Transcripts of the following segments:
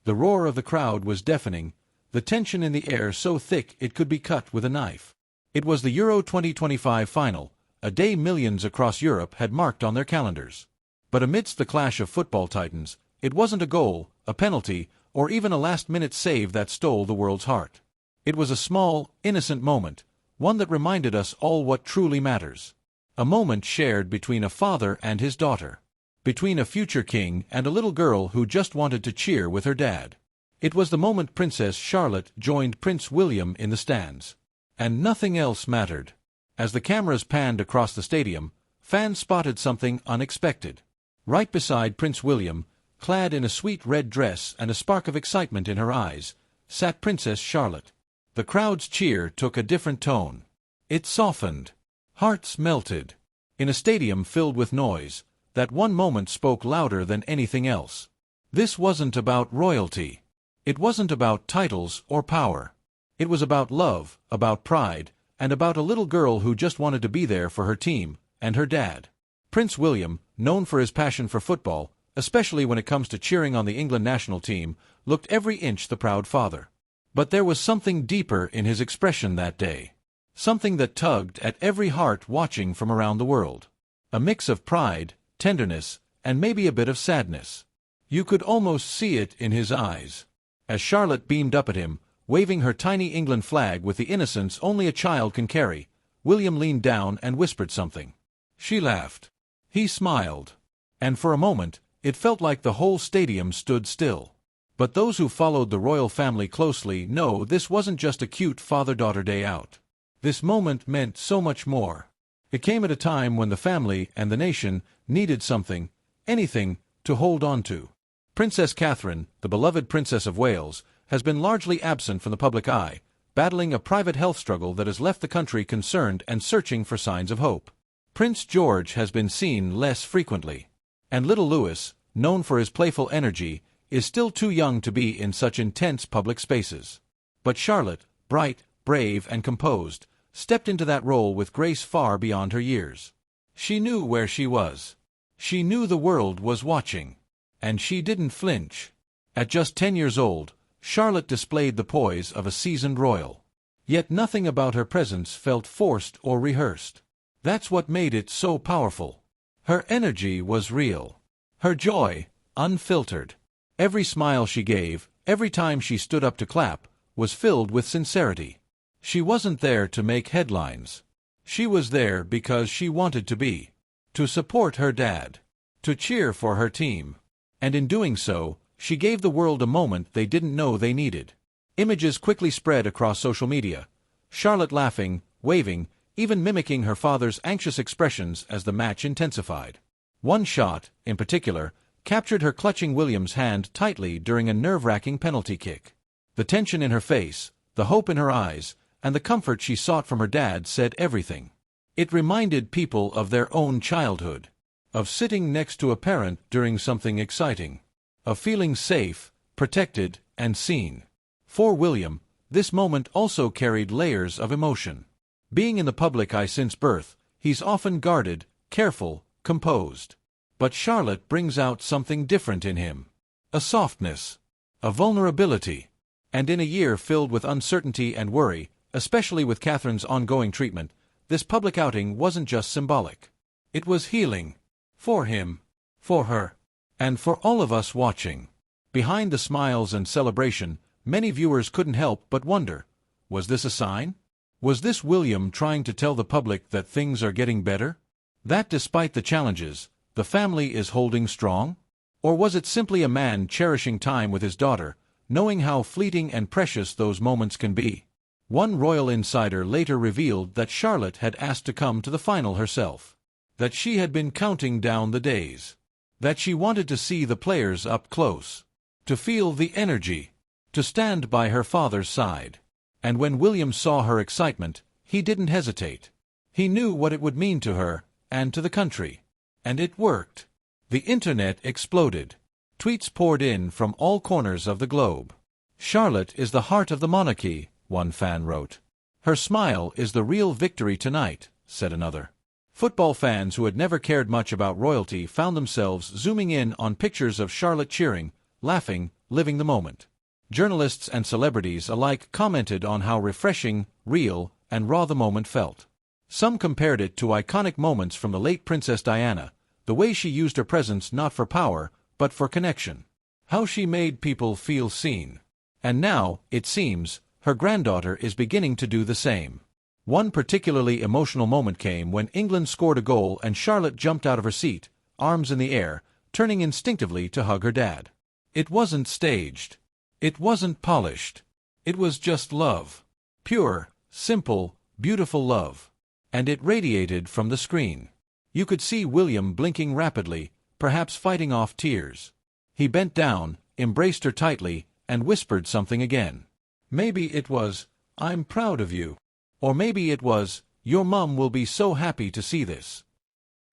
The roar of the crowd was deafening, the tension in the air so thick it could be cut with a knife. It was the Euro 2025 final, a day millions across Europe had marked on their calendars. But amidst the clash of football titans, it wasn't a goal, a penalty, or even a last-minute save that stole the world's heart. It was a small, innocent moment, one that reminded us all what truly matters. A moment shared between a father and his daughter. Between a future king and a little girl who just wanted to cheer with her dad. It was the moment Princess Charlotte joined Prince William in the stands. And nothing else mattered. As the cameras panned across the stadium, fans spotted something unexpected. Right beside Prince William, clad in a sweet red dress and a spark of excitement in her eyes, sat Princess Charlotte. The crowd's cheer took a different tone. It softened. Hearts melted. In a stadium filled with noise, that one moment spoke louder than anything else. This wasn't about royalty. It wasn't about titles or power. It was about love, about pride, and about a little girl who just wanted to be there for her team, and her dad. Prince William, known for his passion for football, especially when it comes to cheering on the England national team, looked every inch the proud father. But there was something deeper in his expression that day. Something that tugged at every heart watching from around the world. A mix of pride, tenderness, and maybe a bit of sadness. You could almost see it in his eyes. As Charlotte beamed up at him, waving her tiny England flag with the innocence only a child can carry, William leaned down and whispered something. She laughed. He smiled. And for a moment, it felt like the whole stadium stood still. But those who followed the royal family closely know this wasn't just a cute father-daughter day out. This moment meant so much more. It came at a time when the family and the nation needed something, anything, to hold on to. Princess Catherine, the beloved Princess of Wales, has been largely absent from the public eye, battling a private health struggle that has left the country concerned and searching for signs of hope. Prince George has been seen less frequently. And little Louis, known for his playful energy, is still too young to be in such intense public spaces. But Charlotte, bright, brave, and composed, stepped into that role with grace far beyond her years. She knew where she was. She knew the world was watching. And she didn't flinch. At just 10 years old, Charlotte displayed the poise of a seasoned royal. Yet nothing about her presence felt forced or rehearsed. That's what made it so powerful. Her energy was real. Her joy, unfiltered. Every smile she gave, every time she stood up to clap, was filled with sincerity. She wasn't there to make headlines. She was there because she wanted to be. To support her dad. To cheer for her team. And in doing so, she gave the world a moment they didn't know they needed. Images quickly spread across social media. Charlotte laughing, waving, even mimicking her father's anxious expressions as the match intensified. One shot, in particular, captured her clutching William's hand tightly during a nerve-wracking penalty kick. The tension in her face, the hope in her eyes, and the comfort she sought from her dad said everything. It reminded people of their own childhood. Of sitting next to a parent during something exciting. Of feeling safe, protected, and seen. For William, this moment also carried layers of emotion. Being in the public eye since birth, he's often guarded, careful, composed. But Charlotte brings out something different in him. A softness. A vulnerability. And in a year filled with uncertainty and worry, especially with Catherine's ongoing treatment, this public outing wasn't just symbolic. It was healing. For him. For her. And for all of us watching. Behind the smiles and celebration, many viewers couldn't help but wonder, was this a sign? Was this William trying to tell the public that things are getting better? That despite the challenges, the family is holding strong? Or was it simply a man cherishing time with his daughter, knowing how fleeting and precious those moments can be? One royal insider later revealed that Charlotte had asked to come to the final herself. That she had been counting down the days. That she wanted to see the players up close. To feel the energy. To stand by her father's side. And when William saw her excitement, he didn't hesitate. He knew what it would mean to her, and to the country. And it worked. The internet exploded. Tweets poured in from all corners of the globe. Charlotte is the heart of the monarchy, one fan wrote. Her smile is the real victory tonight, said another. Football fans who had never cared much about royalty found themselves zooming in on pictures of Charlotte cheering, laughing, living the moment. Journalists and celebrities alike commented on how refreshing, real, and raw the moment felt. Some compared it to iconic moments from the late Princess Diana, the way she used her presence not for power, but for connection. How she made people feel seen. And now, it seems, her granddaughter is beginning to do the same. One particularly emotional moment came when England scored a goal and Charlotte jumped out of her seat, arms in the air, turning instinctively to hug her dad. It wasn't staged. It wasn't polished. It was just love. Pure, simple, beautiful love. And it radiated from the screen. You could see William blinking rapidly, perhaps fighting off tears. He bent down, embraced her tightly, and whispered something again. Maybe it was, "I'm proud of you." Or maybe it was, "Your mum will be so happy to see this."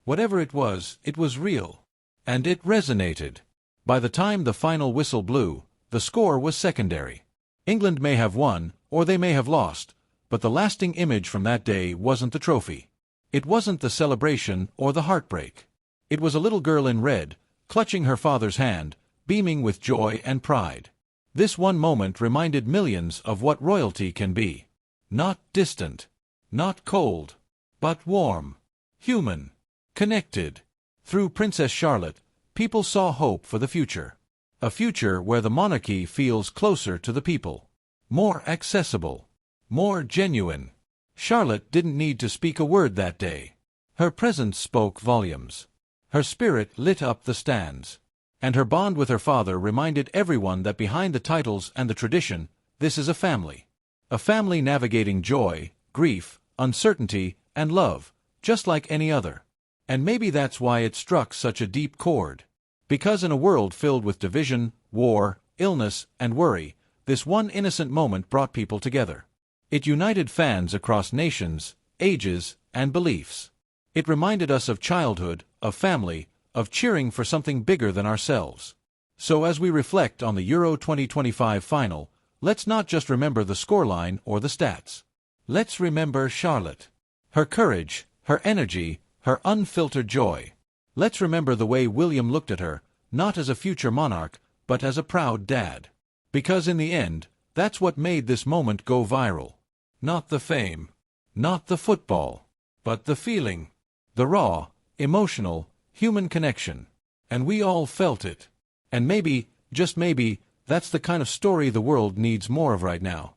Whatever it was real. And it resonated. By the time the final whistle blew, the score was secondary. England may have won, or they may have lost, but the lasting image from that day wasn't the trophy. It wasn't the celebration or the heartbreak. It was a little girl in red, clutching her father's hand, beaming with joy and pride. This one moment reminded millions of what royalty can be. Not distant, not cold, but warm, human, connected. Through Princess Charlotte, people saw hope for the future. A future where the monarchy feels closer to the people. More accessible. More genuine. Charlotte didn't need to speak a word that day. Her presence spoke volumes. Her spirit lit up the stands. And her bond with her father reminded everyone that behind the titles and the tradition, this is a family. A family navigating joy, grief, uncertainty, and love, just like any other. And maybe that's why it struck such a deep chord. Because in a world filled with division, war, illness, and worry, this one innocent moment brought people together. It united fans across nations, ages, and beliefs. It reminded us of childhood, of family, of cheering for something bigger than ourselves. So as we reflect on the Euro 2025 final, let's not just remember the scoreline or the stats. Let's remember Charlotte. Her courage, her energy, her unfiltered joy. Let's remember the way William looked at her, not as a future monarch, but as a proud dad. Because in the end, that's what made this moment go viral. Not the fame, not the football, but the feeling. The raw, emotional, human connection. And we all felt it. And maybe, just maybe, that's the kind of story the world needs more of right now.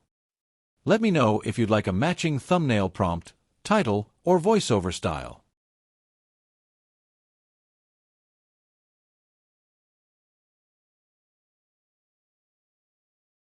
Let me know if you'd like a matching thumbnail prompt, title, or voiceover style.